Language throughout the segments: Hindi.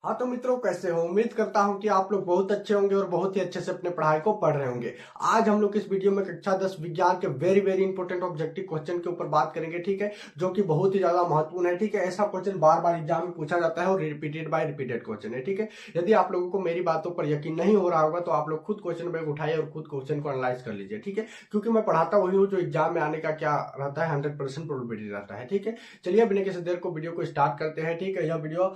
हाँ तो मित्रों, कैसे हो? उम्मीद करता हूँ कि आप लोग बहुत अच्छे होंगे और बहुत ही अच्छे से अपने पढ़ाई को पढ़ रहे होंगे। आज हम लोग इस वीडियो में कक्षा 10 विज्ञान के very very important objective question के ऊपर बात करेंगे, ठीक है, जो कि बहुत ही ज्यादा महत्वपूर्ण है। ठीक है, ऐसा क्वेश्चन बार बार एग्जाम में पूछा जाता है और रिपीटेड बाय रिपीटेड क्वेश्चन है। ठीक है, यदि आप लोगों को मेरी बातों पर यकीन नहीं हो रहा होगा तो आप लोग खुद क्वेश्चन बैग उठाइए और खुद क्वेश्चन को एनालाइज कर लीजिए। ठीक है, क्योंकि मैं पढ़ाता वही हूँ जो एग्जाम में आने का क्या रहता है, 100% प्रोबेबिलिटी रहता है। ठीक है, चलिए बिना किसी देर को वीडियो को स्टार्ट करते हैं। ठीक है, यह वीडियो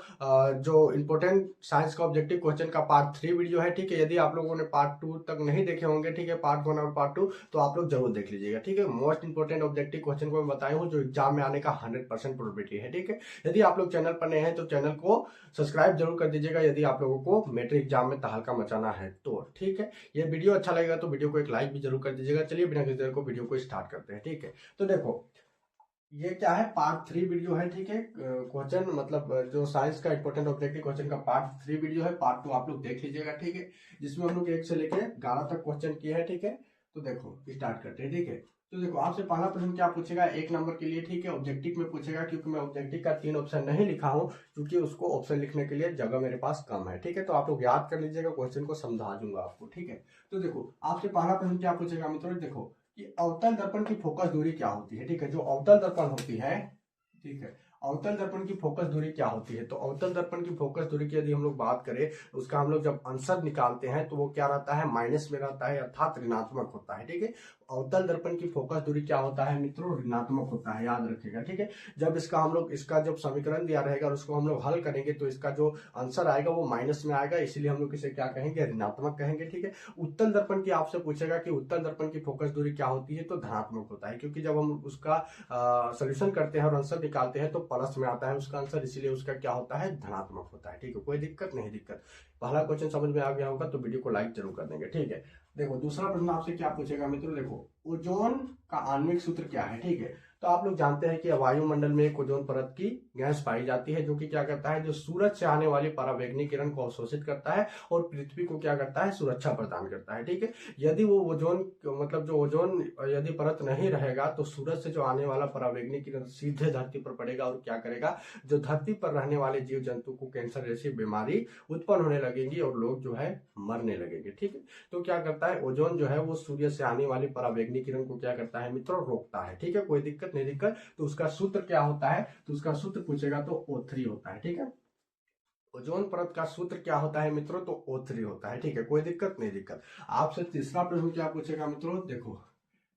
जो इंपॉर्टेंट साइंस का ऑब्जेक्टिव क्वेश्चन का पार्ट 3 वीडियो है। ठीक है, यदि आप लोगों ने पार्ट 2 तक नहीं देखे होंगे, ठीक है, पार्ट 1 और पार्ट 2, तो आप लोग जरूर देख लीजिएगा। ठीक है, मोस्ट इंपॉर्टेंट ऑब्जेक्टिव क्वेश्चन को मैं बताया हूँ जो एग्जाम में आने का 100% प्रोबेबिलिटी है। ठीक है, यदि आप लोग चैनल पर नए हैं तो चैनल को सब्सक्राइब जरूर कर दीजिएगा यदि आप लोगों को मैट्रिक एग्जाम में तहलका मचाना है तो। ठीक है, ये वीडियो अच्छा लगेगा तो वीडियो को एक लाइक भी जरूर कर दीजिएगा। चलिए बिना किसी देर को वीडियो को स्टार्ट करते हैं। ठीक है, तो देखो ये क्या है, पार्ट 3 वीडियो है। ठीक है, क्वेश्चन मतलब जो साइंस का इंपॉर्टेंट ऑब्जेक्टिव क्वेश्चन का पार्ट 3 वीडियो है। पार्ट 2 आप लोग देख लीजिएगा। ठीक है, जिसमें हम लोग 1 से लेकर 11 तक क्वेश्चन किए हैं। ठीक है, तो देखो स्टार्ट करते हैं। ठीक है, तो देखो आपसे पहला प्रश्न क्या पूछेगा, 1 नंबर के लिए। ठीक है, ऑब्जेक्टिव में पूछेगा, क्योंकि मैं ऑब्जेक्टिव का 3 ऑप्शन नहीं लिखा हूं क्योंकि उसको ऑप्शन लिखने के लिए जगह मेरे पास कम है। ठीक है, तो आप लोग याद कर लीजिएगा, क्वेश्चन को समझा दूंगा आपको। ठीक है, तो देखो आपसे पहला प्रश्न क्या पूछेगा मित्रों, देखो कि अवतल दर्पण की फोकस दूरी क्या होती है। ठीक है, जो अवतल दर्पण होती है, ठीक है, अवतल दर्पण की फोकस दूरी क्या होती है। तो अवतल दर्पण की फोकस दूरी की यदि हम लोग बात करें, उसका हम लोग जब आंसर निकालते हैं तो वो क्या रहता है, माइनस में रहता है, अर्थात ऋणात्मक होता है। ठीक है, अवतल दर्पण की फोकस दूरी क्या होता है मित्रों, ऋणात्मक होता है, याद रखिएगा। ठीक है, जब इसका हम लोग इसका जब समीकरण दिया रहेगा और उसको हम लोग हल करेंगे तो इसका जो आंसर आएगा वो माइनस में आएगा, इसीलिए हम लोग इसे क्या कहेंगे, ऋणात्मक कहेंगे। ठीक है, उत्तल दर्पण की आपसे पूछेगा कि उत्तल दर्पण की फोकस दूरी क्या होती है, तो धनात्मक होता है, क्योंकि जब हम उसका सोल्यूशन करते हैं और आंसर निकालते हैं तो प्लस में आता है उसका आंसर, इसीलिए उसका क्या होता है, धनात्मक होता है। ठीक है, कोई दिक्कत नहीं, दिक्कत पहला क्वेश्चन समझ में आ गया होगा तो वीडियो को लाइक जरूर कर देंगे। ठीक है, देखो दूसरा प्रश्न आपसे क्या पूछेगा मित्रों, देखो ओजोन का आणविक सूत्र क्या है। ठीक है, तो आप लोग जानते हैं कि वायुमंडल में एक ओजोन परत की गैस पाई जाती है जो कि क्या करता है, जो सूरज से आने वाली पराबैंगनी किरण को अवशोषित करता है और पृथ्वी को क्या करता है, सुरक्षा प्रदान करता है। ठीक है, यदि वो ओजोन मतलब जो ओजोन यदि परत नहीं रहेगा तो सूरज से जो आने वाला पराबैंगनी किरण सीधे धरती पर पड़ेगा और क्या करेगा, जो धरती पर रहने वाले जीव जंतु को कैंसर जैसी बीमारी उत्पन्न होने लगेगी और लोग जो है मरने लगेंगे। ठीक है, तो क्या करता है, ओजोन जो है वो सूर्य से आने वाली पराबैंगनी किरण को क्या करता है मित्रों, रोकता है। ठीक है, कोई दिक्कत नहीं, दिक्कत तो उसका सूत्र क्या होता है, तो उसका सूत्र पूछेगा तो O3 होता है। ठीक है, ओजोन परत का सूत्र क्या होता है मित्रों, तो O3 होता है। ठीक है, कोई दिक्कत नहीं, दिक्कत आपसे तीसरा प्रश्न क्या पूछेगा मित्रों, देखो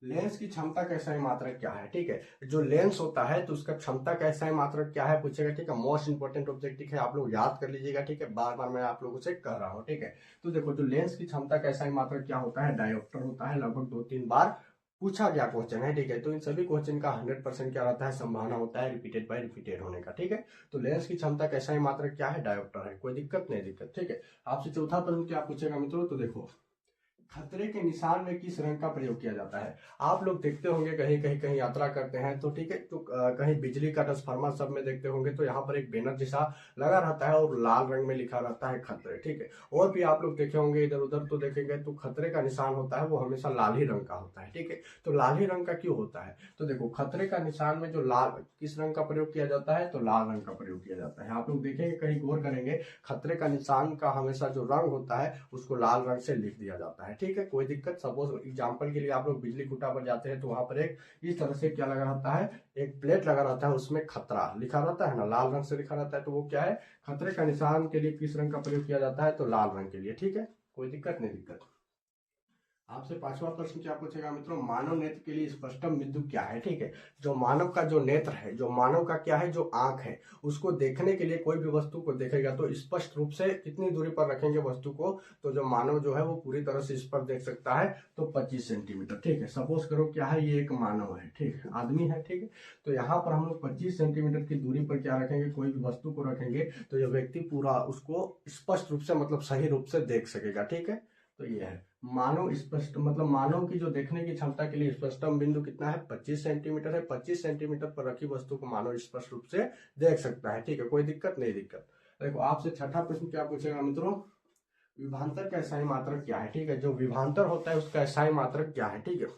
लेंस की क्षमता का SI मात्रक क्या है। ठीक है, जो लेंस होता है तो उसका क्षमता का SI मात्रक क्या है पूछेगा। ठीक है, मोस्ट इंपोर्टेंट ऑब्जेक्टिव है, आप लोग याद कर लीजिएगा। ठीक है, बार बार मैं आप लोगों से कह रहा हूं। ठीक है, तो देखो जो लेंस की क्षमता का SI मात्रक क्या होता है, डायोप्टर होता है, लगभग 2-3 बार पूछा गया क्वेश्चन है। ठीक है, तो इन सभी क्वेश्चन का 100% क्या रहता है, संभावना होता है रिपीटेड बाय रिपीटेड होने का। ठीक है, तो लेंस की क्षमता का SI मात्रक क्या है, डायोप्टर है, कोई दिक्कत नहीं, दिक्कत। ठीक है, आपसे चौथा प्रश्न क्या पूछेगा मित्रों, तो देखो खतरे के निशान में किस रंग का प्रयोग किया जाता है। आप लोग देखते होंगे कहीं कहीं कहीं यात्रा करते हैं तो, ठीक है, तो कहीं बिजली का ट्रांसफार्मर सब में देखते होंगे तो यहाँ पर एक बैनर जैसा लगा रहता है और लाल रंग में लिखा रहता है खतरे। ठीक है, और भी आप लोग देखे होंगे इधर उधर तो देखेंगे तो खतरे का निशान होता है वो हमेशा लाल ही रंग का होता है। ठीक है, तो लाल ही रंग का क्यों होता है, तो देखो खतरे का निशान में जो लाल किस रंग का प्रयोग किया जाता है, तो लाल रंग का प्रयोग किया जाता है। आप लोग देखेंगे कहीं गौर करेंगे, खतरे का निशान का हमेशा जो रंग होता है उसको लाल रंग से लिख दिया जाता है। ठीक है, कोई दिक्कत। सपोज एग्जांपल के लिए आप लोग बिजली खूंटा पर जाते हैं तो वहां पर एक इस तरह से क्या लगा रहता है, एक प्लेट लगा रहता है, उसमें खतरा लिखा रहता है ना, लाल रंग से लिखा रहता है, तो वो क्या है, खतरे का निशान के लिए किस रंग का प्रयोग किया जाता है, तो लाल रंग के लिए। ठीक है, कोई दिक्कत नहीं, दिक्कत आपसे पांचवा प्रश्न क्या पूछेगा मित्रों, मानव नेत्र के लिए स्पष्टम बिंदु क्या है। ठीक है, जो मानव का जो नेत्र है, जो मानव का क्या है, जो आंख है, उसको देखने के लिए कोई भी वस्तु को देखेगा तो स्पष्ट रूप से कितनी दूरी पर रखेंगे वस्तु को, तो जो मानव जो है वो पूरी तरह से स्पष्ट देख सकता है तो 25 सेंटीमीटर। ठीक है, सपोज करो क्या है, ये एक मानव है, ठीक है, आदमी है। ठीक है, तो यहाँ पर हम लोग 25 सेंटीमीटर की दूरी पर क्या रखेंगे, कोई भी वस्तु को रखेंगे तो यह व्यक्ति पूरा उसको स्पष्ट रूप से मतलब सही रूप से देख सकेगा। ठीक है, तो ये है मानव स्पष्ट मतलब मानव की जो देखने की क्षमता के लिए स्पष्टतम बिंदु कितना है, 25 सेंटीमीटर है। 25 सेंटीमीटर पर रखी वस्तु को मानव स्पष्ट रूप से देख सकता है। ठीक है, कोई दिक्कत नहीं, दिक्कत। देखो आपसे छठा प्रश्न क्या पूछेगा मित्रों, विभांतर का SI मात्रक क्या है। ठीक है, जो विभांतर होता है उसका SI मात्रक क्या है। ठीक है,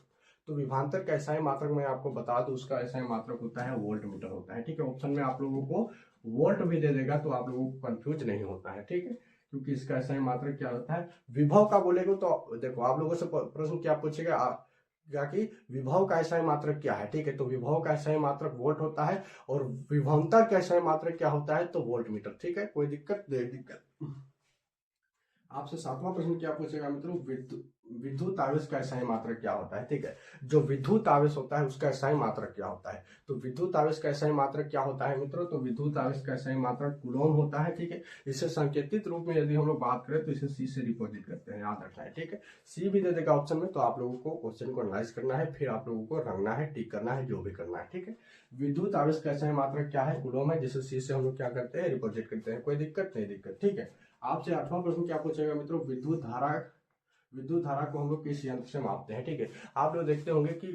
तो विभांतर का SI मात्रक मैं आपको बता दूं, उसका SI मात्रक होता है वोल्ट मीटर होता है। ठीक है, ऑप्शन में आप लोगों को वोल्ट भी दे देगा तो आप लोगों को कंफ्यूज नहीं होता है, ठीक है। क्योंकि इसका SI मात्रक क्या होता है, विभव का बोलेगा तो देखो आप लोगों से प्रश्न क्या पूछेगा क्या कि विभव का SI मात्रक क्या है, ठीक है। तो विभव का SI मात्रक वोल्ट होता है और विभवांतर का SI मात्रक क्या होता है, तो वोल्ट मीटर, ठीक है। कोई दिक्कत नहीं, दिक्कत। आपसे 7वां प्रश्न क्या पूछेगा मित्रों, विद्युत आवेश का SI मात्रक क्या होता है, ठीक है। जो विद्युत आवेश होता है उसका SI मात्रक क्या होता है, तो विद्युत आवेश का SI मात्रक क्या होता है मित्रों, तो विद्युत आवेश का SI मात्रक कूलॉम होता है, ठीक है। इसे सांकेतिक रूप में यदि हम लोग बात करें तो इसे C से रिप्रेजेंट करते हैं, याद रखना है, ठीक है। C भी दे देगा ऑप्शन में, तो आप लोगों को क्वेश्चन को एनालाइज करना है, फिर आप लोगों को रंगना है, टिक करना है, जो भी करना है, ठीक है। विद्युत आवेश का SI मात्रक क्या है, कूलॉम है, जिसे C से हम लोग क्या करते हैं, रिप्रेजेंट करते हैं। कोई दिक्कत नहीं, दिक्कत, ठीक है। आपसे 8वां प्रश्न क्या पूछेगा मित्रों, विद्युत धारा को हम लोग किस यंत्र से मापते हैं, ठीक है। आप लोग देखते होंगे कि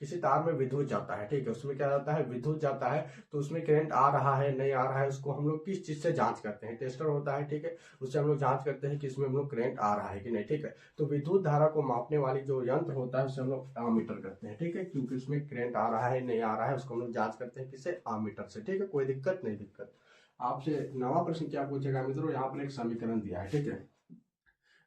किसी तार में विद्युत जाता है, ठीक है, उसमें क्या जाता है, विद्युत जाता है, तो उसमें करंट आ रहा है नहीं आ रहा है, उसको हम लोग किस चीज से जांच करते हैं, टेस्टर होता है, ठीक है। उससे हम लोग जांच करते हैं कि इसमें हम लोग करंट आ रहा है कि नहीं, ठीक है। तो विद्युत धारा को मापने वाली जो यंत्र होता है उसे हम लोग आमीटर करते हैं, ठीक है। क्योंकि उसमें करंट आ रहा है नहीं आ रहा है उसको हम लोग जांच करते हैं किससे, आमीटर से, ठीक है। कोई दिक्कत नहीं, दिक्कत। आपसे 9वां प्रश्न क्या पूछेगा मित्रों, यहाँ पर एक समीकरण दिया है, ठीक है।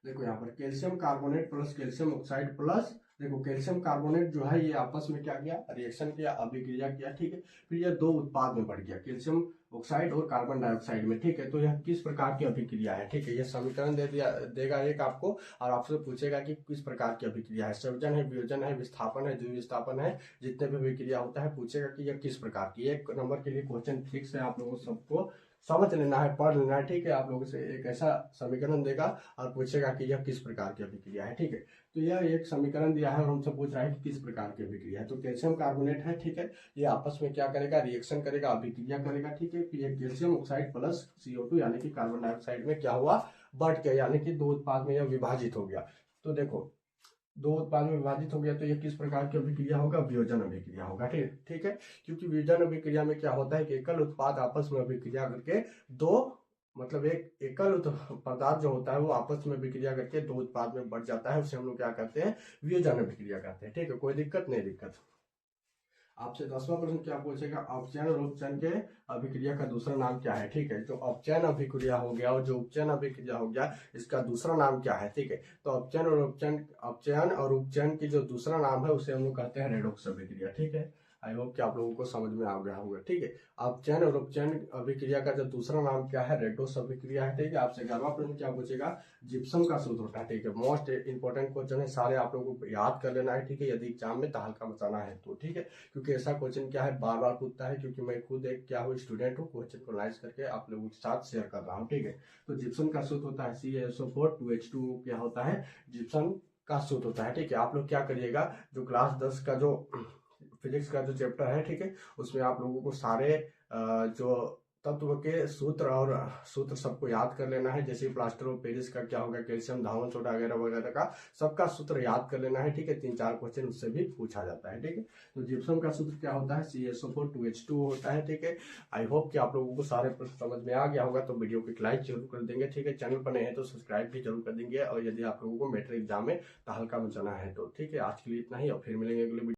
देखो यहाँ पर calcium carbonate plus calcium oxide plus, देखो कैल्शियम कार्बोनेट जो है ये आपस में क्या किया, रिएक्शन किया, अभिक्रिया किया, ठीक है। फिर यह दो उत्पाद में बढ़ गया, कैल्शियम ऑक्साइड और कार्बन डाइऑक्साइड में, ठीक है। तो यह किस प्रकार की अभिक्रिया है, ठीक है। यह समीकरण दे दिया देगा एक आपको, और आपसे पूछेगा कि किस प्रकार की अभिक्रिया है, संयोजन है, वियोजन है, विस्थापन है, द्विविस्थापन है, जितने भी अभिक्रिया होता है पूछेगा कि यह किस प्रकार की। एक नंबर के लिए क्वेश्चन फिक्स है, आप लोगों सबको समझ लेना है, पढ़ लेना है, ठीक है। आप लोगों से एक ऐसा समीकरण देगा और पूछेगा कि यह किस प्रकार की अभिक्रिया है, ठीक है। तो यह एक समीकरण दिया है और हमसे पूछ रहा है कि किस प्रकार की अभिक्रिया है। तो कैल्शियम कार्बोनेट है, ठीक है, ये आपस में क्या करेगा, रिएक्शन करेगा, अभिक्रिया करेगा, ठीक है। फिर ये कैल्शियम ऑक्साइड प्लस CO2 यानी कि कार्बन डाइऑक्साइड में क्या हुआ, बढ़ गया, यानी कि दो उत्पाद में यह विभाजित हो गया। तो देखो दो उत्पाद में विभाजित हो गया तो यह किस प्रकार की अभिक्रिया होगा, वियोजन अभिक्रिया होगा, ठीक ठीक है। क्योंकि वियोजन अभिक्रिया में क्या होता है कि एकल उत्पाद आपस में अभिक्रिया करके दो, मतलब एक एकल पदार्थ जो होता है वो आपस में अभिक्रिया करके दो उत्पाद में बढ़ जाता है, उसे हम लोग क्या करते हैं, वियोजन अभिक्रिया करते हैं, ठीक है। कोई दिक्कत नहीं, दिक्कत। आपसे 10वां प्रश्न क्या पूछेगा, अपचयन और उपचयन के अभिक्रिया का दूसरा नाम क्या है, ठीक है। जो अपचयन अभिक्रिया हो गया और जो उपचयन अभिक्रिया हो गया, इसका दूसरा नाम क्या है, ठीक है। तो अपचयन और उपचयन की जो दूसरा नाम है उसे हम लोग कहते हैं रेडॉक्स अभिक्रिया, ठीक है। आई होप कि आप लोगों को समझ में आ गया होगा, ठीक है। अपचयन और उपचयन अभिक्रिया का जो दूसरा नाम क्या है, रेडॉक्स अभिक्रिया है, ठीक है। आपसे 11वां प्रश्न क्या पूछेगा, जिप्सम का सूत्र होता है, ठीक है। मोस्ट इंपॉर्टेंट क्वेश्चन है, सारे आप लोगों को याद कर लेना है, ठीक है, यदि एग्जाम में तहलका मचाना है तो, ठीक है। क्योंकि ऐसा क्वेश्चन क्या है बार बार पूछता है, क्योंकि मैं खुद एक क्या हूँ, स्टूडेंट हूँ, क्वेश्चन को एनालाइज करके आप लोगों के साथ शेयर कर रहा हूँ, ठीक है। तो जिप्सम का सूत्र होता है CaSO4 2H2O, क्या होता है, जिप्सम का सूत्र होता है, ठीक है। आप लोग क्या करिएगा, जो क्लास 10 का जो फिजिक्स का जो चैप्टर है, ठीक है, उसमें आप लोगों को सारे जो तत्व के सूत्र और सूत्र सबको याद कर लेना है। जैसे प्लास्टर ऑफ पेरिस का क्या होगा, कैल्शियम धावन सोडा वगैरह वगैरह का सबका सूत्र याद कर लेना है, ठीक है। 3-4 क्वेश्चन उससे भी पूछा जाता है, ठीक है। तो जिप्सम का सूत्र क्या होता है, CaSO4 2H2O होता है, ठीक है। आई होप कि आप लोगों को सारे प्रश्न समझ में आ गया होगा। तो वीडियो को लाइक जरूर कर देंगे, ठीक है। चैनल पर नए हैं तो सब्सक्राइब भी जरूर कर देंगे, और यदि आप लोगों को मैट्रिक एग्जाम में तहलका मचाना है तो, ठीक है। आज के लिए इतना ही, और फिर मिलेंगे अगले